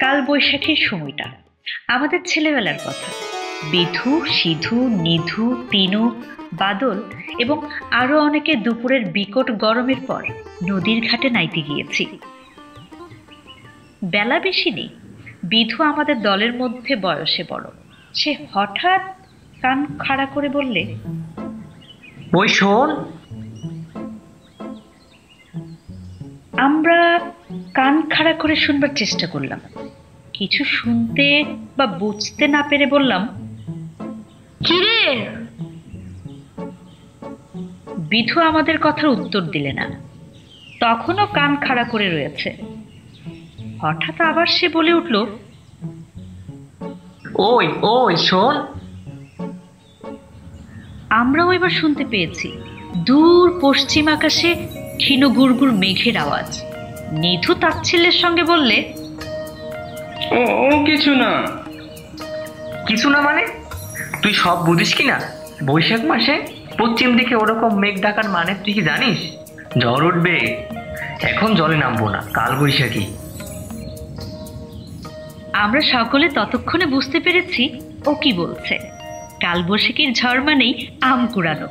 কাল বৈশাখীর সময়টা আমাদের ছেলেবেলার কথা। বিধু, সিধু, নিধু, তিনু, বাদল এবং আরো অনেকে দুপুরের বিকট গরমের পর নদীর ঘাটে নাইতে গিয়েছি। বেলা বেশি নেই। বিধু আমাদের দলের মধ্যে বয়সে বড়। সে হঠাৎ কান খাড়া করে বললে, ওই শোন। আমরা কান খাড়া করে শুনবার চেষ্টা করলাম। কিছু শুনতে বা বুঝতে না পেরে বললাম, কিরে? বিধু আমাদের কথার উত্তর দিলে না, তখনও কান খাড়া করে রয়েছে। হঠাৎ আবার সে বলে উঠল, ওই ওই শোন। আমরাও এবার শুনতে পেয়েছি দূর পশ্চিম আকাশে ক্ষীণ গুড়গুড় মেঘের আওয়াজ। নিধু তাচ্ছিল্যের সঙ্গে বললে, ও কিছু না। কিছু না মানে? তুই সব বুঝিস কি না? বৈশাখ মাসে পশ্চিম দিকে ওরকম মেঘ ডাকার মানে তুই কি জানিস? ঝড় উঠবে। এখন জলে নামবো না, কাল বৈশাখী। আমরা সকলে ততক্ষণে বুঝতে পেরেছি ও কি বলছে। কালবৈশাখীর ঝড় মানেই আম কুড়ানো।